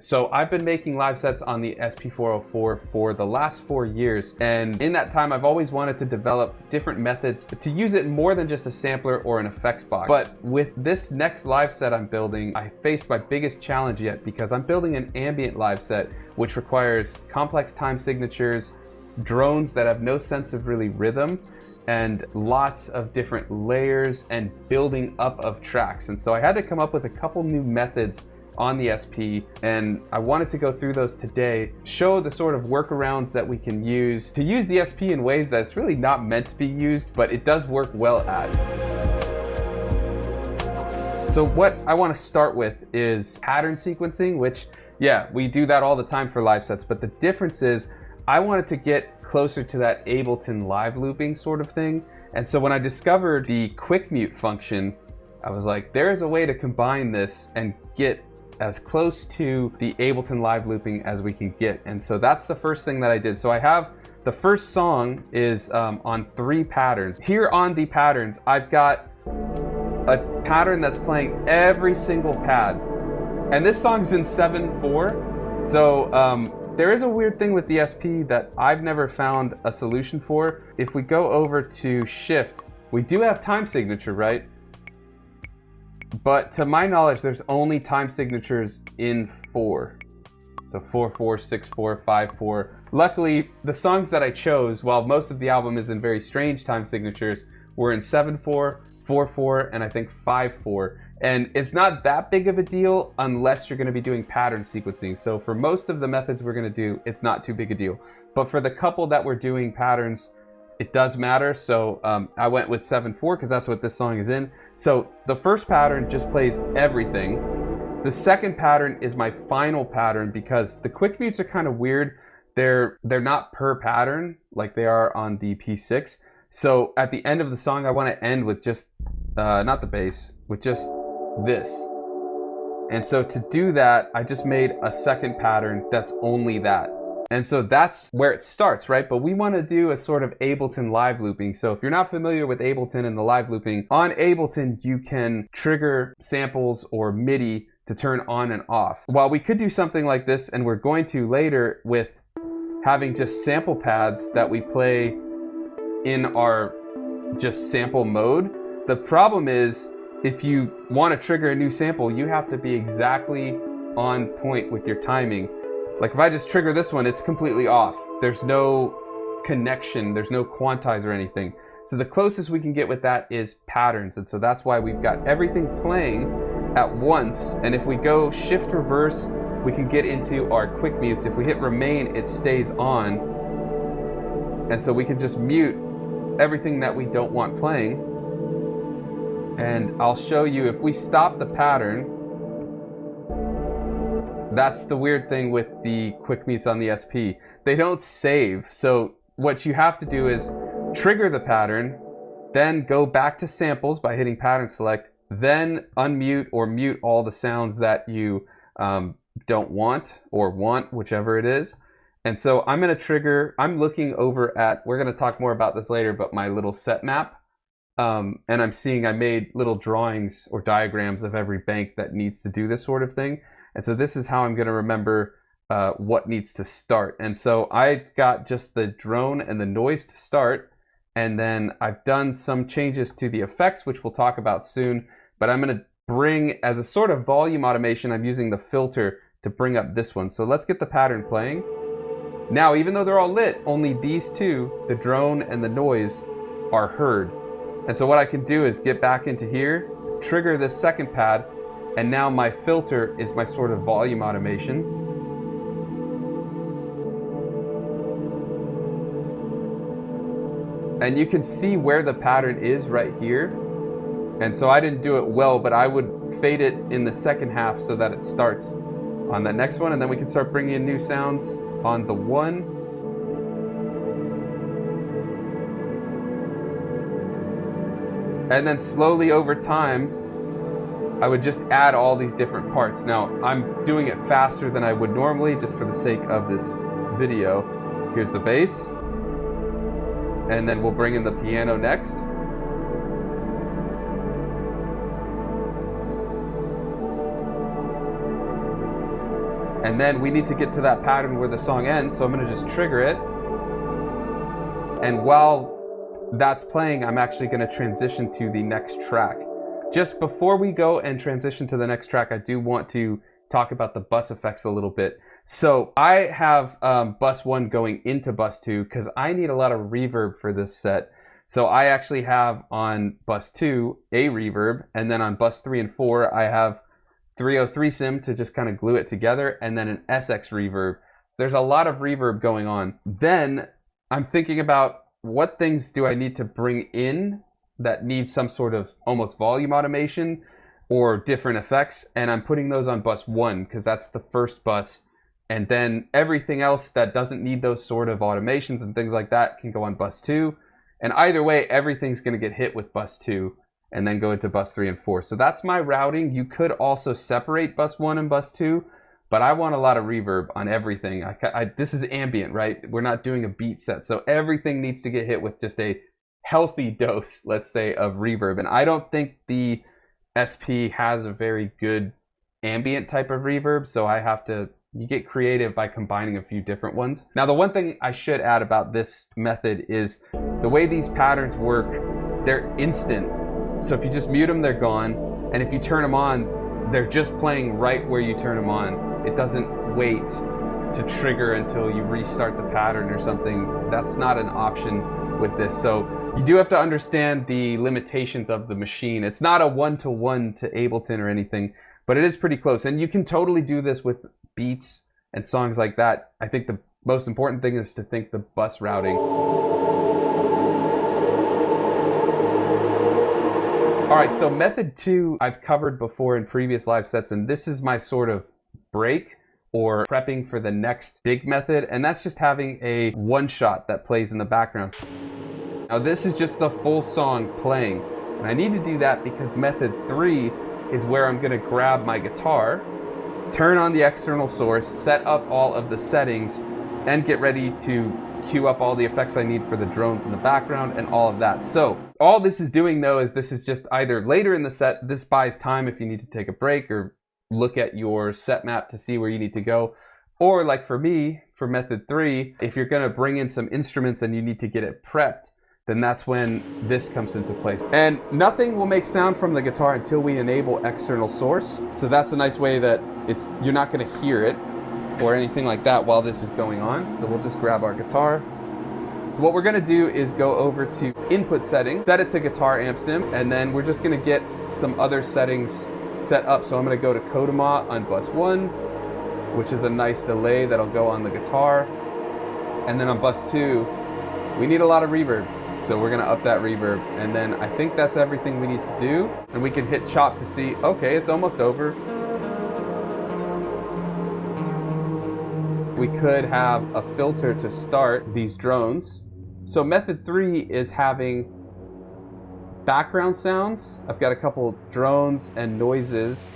So I've been making live sets on the SP404 for the last 4 years, and in that time I've always wanted to develop different methods to use it more than just a sampler or an effects box. But with this next live set I'm building, I faced my biggest challenge yet, because I'm building an ambient live set which requires complex time signatures, drones that have no sense of really rhythm, and lots of different layers and building up of tracks. And so I had to come up with a couple new methods on the SP, and I wanted to go through those today, show the sort of workarounds that we can use to use the SP in ways that it's really not meant to be used, but it does work well at. So what I want to start with is pattern sequencing, which, yeah, we do that all the time for live sets, but the difference is I wanted to get closer to that Ableton live looping sort of thing. And so when I discovered the quick mute function, I was like, there is a way to combine this and get as close to the Ableton live looping as we can get. And so that's the first thing that I did. So I have the first song is on 3 patterns. Here on the patterns, I've got a pattern that's playing every single pad. And this song's in 7/4. So there is a weird thing with the SP that I've never found a solution for. If we go over to shift, we do have time signature, right? But to my knowledge, there's only time signatures in 4. So 4/4, 6/4, 5/4. Luckily, the songs that I chose, while most of the album is in very strange time signatures, were in 7/4, 4/4, and I think 5/4. And it's not that big of a deal unless you're going to be doing pattern sequencing. So for most of the methods we're going to do, it's not too big a deal. But for the couple that we're doing patterns, it does matter. So I went with 7/4 because that's what this song is in. So the first pattern just plays everything. The second pattern is my final pattern because the quick mutes are kind of weird. They're not per pattern like they are on the P6. So at the end of the song, I want to end with just, not the bass, with just this. And so to do that, I just made a second pattern that's only that. And so that's where it starts, right? But we want to do a sort of Ableton live looping. So if you're not familiar with Ableton and the live looping, on Ableton you can trigger samples or MIDI to turn on and off. While we could do something like this, and we're going to later, with having just sample pads that we play in our just sample mode, the problem is if you want to trigger a new sample, you have to be exactly on point with your timing. Like if I just trigger this one, it's completely off. There's no connection, there's no quantize or anything. So the closest we can get with that is patterns. And so that's why we've got everything playing at once. And if we go shift reverse, we can get into our quick mutes. If we hit remain, it stays on. And so we can just mute everything that we don't want playing. And I'll show you, if we stop the pattern, that's the weird thing with the quick mutes on the SP. They don't save. So what you have to do is trigger the pattern, then go back to samples by hitting pattern select, then unmute or mute all the sounds that you don't want or want, whichever it is. And so I'm going to trigger, I'm looking over at, we're going to talk more about this later, but my little set map. And I'm seeing I made little drawings or diagrams of every bank that needs to do this sort of thing. And so this is how I'm going to remember what needs to start. And so I got just the drone and the noise to start. And then I've done some changes to the effects, which we'll talk about soon. But I'm going to bring, as a sort of volume automation, I'm using the filter to bring up this one. So let's get the pattern playing. Now, even though they're all lit, only these two, the drone and the noise, are heard. And so what I can do is get back into here, trigger this second pad, and now my filter is my sort of volume automation. And you can see where the pattern is right here. And so I didn't do it well, but I would fade it in the second half so that it starts on that next one. And then we can start bringing in new sounds on the one. And then slowly over time, I would just add all these different parts. Now, I'm doing it faster than I would normally just for the sake of this video. Here's the bass. And then we'll bring in the piano next. And then we need to get to that pattern where the song ends, so I'm gonna just trigger it. And while that's playing, I'm actually gonna transition to the next track. Just before we go and transition to the next track, I do want to talk about the bus effects a little bit. So I have bus 1 going into bus 2 because I need a lot of reverb for this set. So I actually have on bus 2 a reverb, and then on bus 3 and 4 I have 303 sim to just kind of glue it together, and then an SX reverb. So there's a lot of reverb going on. Then I'm thinking about what things do I need to bring in that need some sort of almost volume automation or different effects, and I'm putting those on bus 1 because that's the first bus, and then everything else that doesn't need those sort of automations and things like that can go on bus 2. And either way, everything's going to get hit with bus 2 and then go into bus 3 and 4. So that's my routing. You could also separate bus 1 and bus 2, but I want a lot of reverb on everything. This is ambient, right? We're not doing a beat set, so everything needs to get hit with just a healthy dose, let's say, of reverb. And I don't think the SP has a very good ambient type of reverb, so I have to, you get creative by combining a few different ones. Now, the one thing I should add about this method is the way these patterns work, they're instant. So if you just mute them, they're gone. And if you turn them on, they're just playing right where you turn them on. It doesn't wait to trigger until you restart the pattern or something. That's not an option with this. So you do have to understand the limitations of the machine. It's not a one-to-one to Ableton or anything, but it is pretty close. And you can totally do this with beats and songs like that. I think the most important thing is to think the bus routing. All right, so method 2 I've covered before in previous live sets, and this is my sort of break or prepping for the next big method, and that's just having a one shot that plays in the background. Now this is just the full song playing, and I need to do that because method 3 is where I'm gonna grab my guitar, turn on the external source, set up all of the settings, and get ready to cue up all the effects I need for the drones in the background and all of that. So all this is doing though is this is just either later in the set, this buys time if you need to take a break or look at your set map to see where you need to go. Or like for me, for method 3, if you're gonna bring in some instruments and you need to get it prepped, then that's when this comes into place. And nothing will make sound from the guitar until we enable external source. So that's a nice way that you're not gonna hear it or anything like that while this is going on. So we'll just grab our guitar. So what we're gonna do is go over to input settings, set it to guitar amp sim, and then we're just gonna get some other settings set up. So I'm gonna go to Kodama on bus 1, which is a nice delay that'll go on the guitar. And then on bus 2, we need a lot of reverb. So we're gonna up that reverb. And then I think that's everything we need to do. And we can hit chop to see, okay, it's almost over. We could have a filter to start these drones. So method 3 is having background sounds. I've got a couple drones and noises.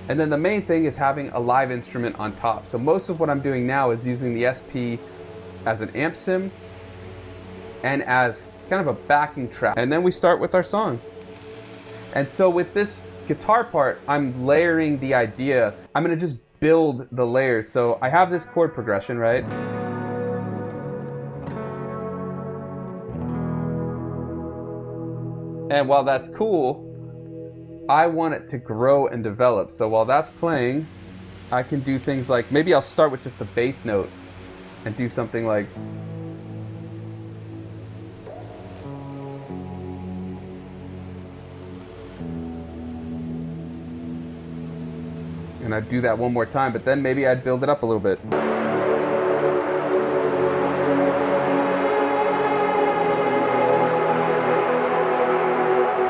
And then the main thing is having a live instrument on top. So most of what I'm doing now is using the SP as an amp sim and as kind of a backing track. And then we start with our song. And so with this guitar part, I'm layering the idea. I'm gonna just build the layers. So I have this chord progression, right? And while that's cool, I want it to grow and develop. So while that's playing, I can do things like, maybe I'll start with just the bass note and do something like, and I'd do that one more time, but then maybe I'd build it up a little bit.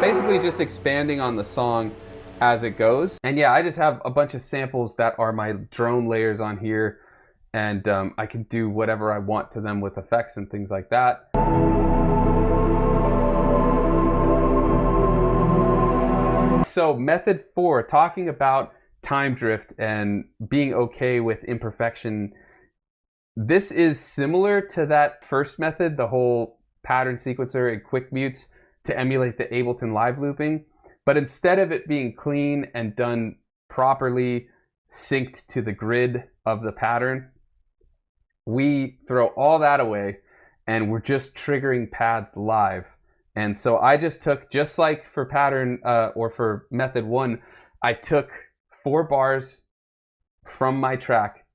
Basically just expanding on the song as it goes. And yeah, I just have a bunch of samples that are my drone layers on here, and I can do whatever I want to them with effects and things like that. So method 4, talking about time drift and being okay with imperfection. This is similar to that first method, the whole pattern sequencer and quick mutes to emulate the Ableton live looping. But instead of it being clean and done properly, synced to the grid of the pattern, we throw all that away and we're just triggering pads live. And so I just took, just like for pattern or for method 1, I took 4 bars from my track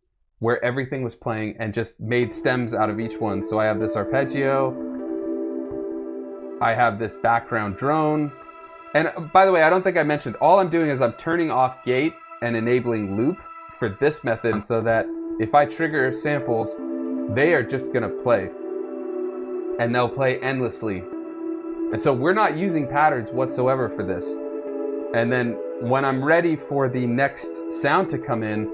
where everything was playing and just made stems out of each one. So I have this arpeggio, I have this background drone, and by the way, I don't think I mentioned, all I'm doing is I'm turning off gate and enabling loop for this method so that if I trigger samples, they are just gonna play. And they'll play endlessly. And so we're not using patterns whatsoever for this. And then when I'm ready for the next sound to come in,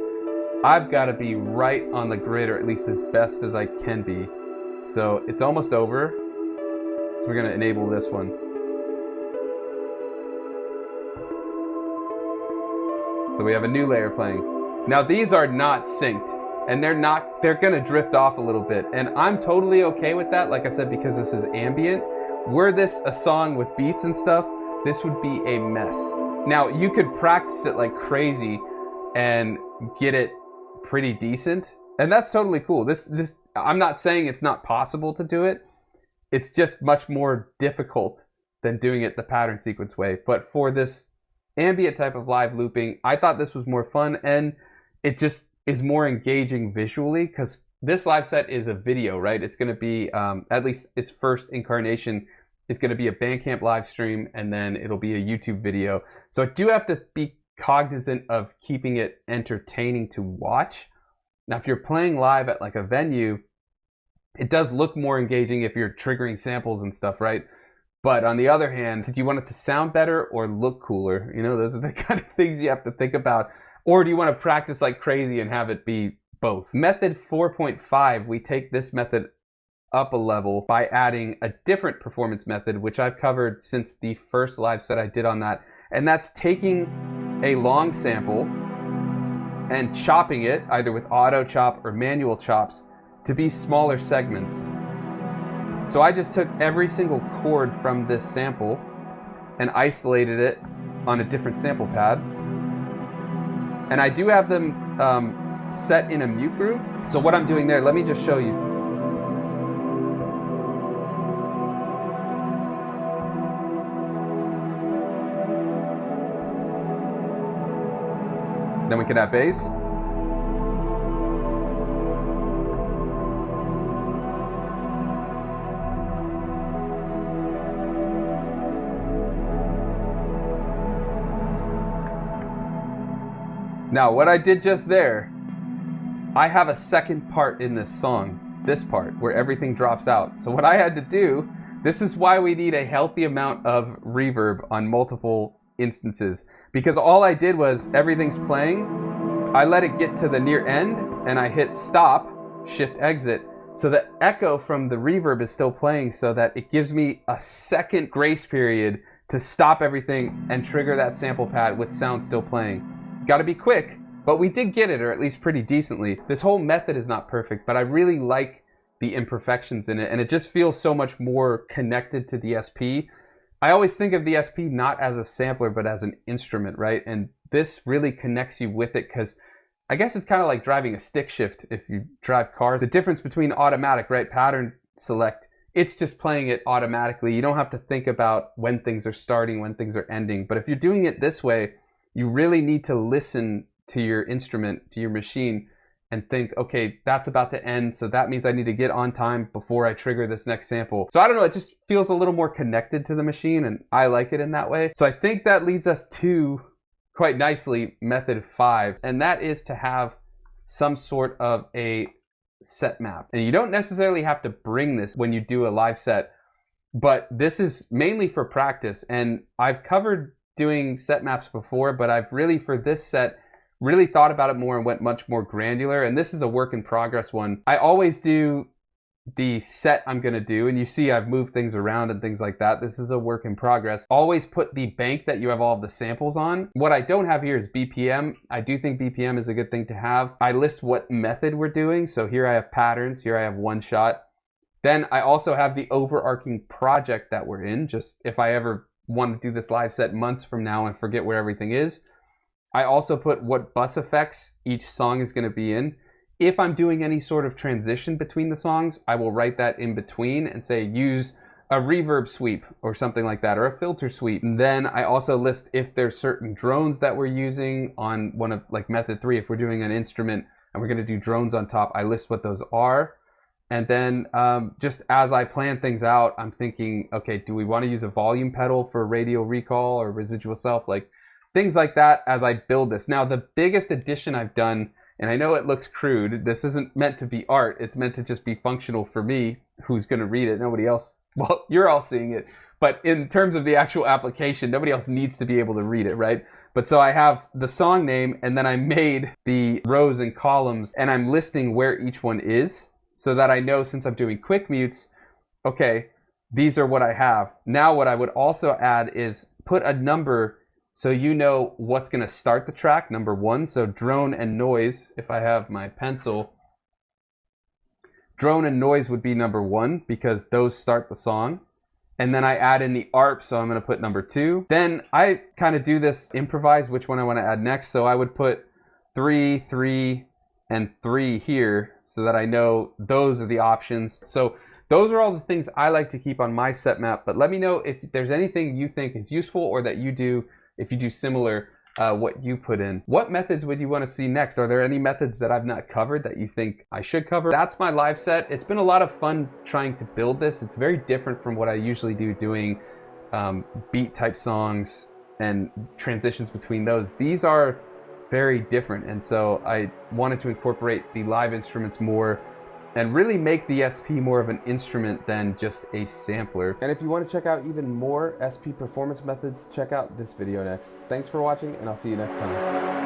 I've got to be right on the grid, or at least as best as I can be. So it's almost over. So we're going to enable this one. So we have a new layer playing. Now these are not synced, and they're going to drift off a little bit. And I'm totally okay with that, like I said, because this is ambient. Were this a song with beats and stuff, this would be a mess. Now you could practice it like crazy and get it pretty decent, and that's totally cool. This I'm not saying it's not possible to do it. It's just much more difficult than doing it the pattern sequence way. But for this ambient type of live looping, I thought this was more fun, and it just is more engaging visually, because this live set is a video, right? It's going to be, at least its first incarnation is going to be a Bandcamp live stream, and then it'll be a YouTube video. So I do have to be cognizant of keeping it entertaining to watch. Now, if you're playing live at like a venue, it does look more engaging if you're triggering samples and stuff, right? But on the other hand, do you want it to sound better or look cooler? You know, those are the kind of things you have to think about. Or do you want to practice like crazy and have it be both? Method 4.5, we take this method up a level by adding a different performance method, which I've covered since the first live set I did on that. And that's taking a long sample and chopping it, either with auto chop or manual chops, to be smaller segments. So I just took every single chord from this sample and isolated it on a different sample pad. And I do have them set in a mute group. So what I'm doing there, let me just show you. Then we can add bass. Now, what I did just there, I have a second part in this song, this part, where everything drops out. So what I had to do, this is why we need a healthy amount of reverb on multiple instances, because all I did was everything's playing, I let it get to the near end, and I hit stop, shift exit, so the echo from the reverb is still playing, so that it gives me a second grace period to stop everything and trigger that sample pad with sound still playing. Got to be quick, but we did get it, or at least pretty decently. This whole method is not perfect, but I really like the imperfections in it, and it just feels so much more connected to the SP. I always think of the SP not as a sampler, but as an instrument, right? And this really connects you with it, because I guess it's kind of like driving a stick shift if you drive cars. The difference between automatic, right, pattern select, it's just playing it automatically. You don't have to think about when things are starting, when things are ending. But if you're doing it this way, you really need to listen to your instrument, to your machine, and think, okay, that's about to end, so that means I need to get on time before I trigger this next sample. So I don't know, it just feels a little more connected to the machine, and I like it in that way. So I think that leads us to, quite nicely, method 5, and that is to have some sort of a set map. And you don't necessarily have to bring this when you do a live set, but this is mainly for practice. And I've covered doing set maps before, but I've really, for this set, really thought about it more and went much more granular. And this is a work in progress one. I always do the set I'm gonna do, and you see I've moved things around and things like that. This is a work in progress. Always put the bank that you have all of the samples on. What I don't have here is BPM. I do think BPM is a good thing to have. I list what method we're doing. So here I have patterns, here I have one shot. Then I also have the overarching project that we're in, just if I ever want to do this live set months from now and forget where everything is. I also put what bus effects each song is going to be in. If I'm doing any sort of transition between the songs, I will write that in between and say use a reverb sweep or something like that, or a filter sweep. And then I also list if there's certain drones that we're using on one of, like method 3, if we're doing an instrument and we're going to do drones on top, I list what those are. And then just as I plan things out, I'm thinking, okay, do we want to use a volume pedal for radial recall or residual self? Like things like that as I build this. Now, the biggest addition I've done, and I know it looks crude, this isn't meant to be art, it's meant to just be functional for me, who's going to read it, nobody else. Well, you're all seeing it, but in terms of the actual application, nobody else needs to be able to read it, right? But so I have the song name, and then I made the rows and columns, and I'm listing where each one is, so that I know, since I'm doing quick mutes, okay, these are what I have. Now what I would also add is put a number so you know what's going to start the track, number 1. So drone and noise, if I have my pencil, drone and noise would be number 1 because those start the song. And then I add in the ARP, so I'm going to put number 2. Then I kind of do this improvise, which one I want to add next. So I would put 3, 3, and 3 here so that I know those are the options. So those are all the things I like to keep on my set map. But let me know if there's anything you think is useful or that you do, if you do similar, what you put in. What methods would you want to see next? Are there any methods that I've not covered that you think I should cover? That's my live set. It's been a lot of fun trying to build this. It's very different from what I usually do doing beat type songs and transitions between those. These are very different, and so I wanted to incorporate the live instruments more and really make the SP more of an instrument than just a sampler. And if you want to check out even more SP performance methods, check out this video next. Thanks for watching, and I'll see you next time.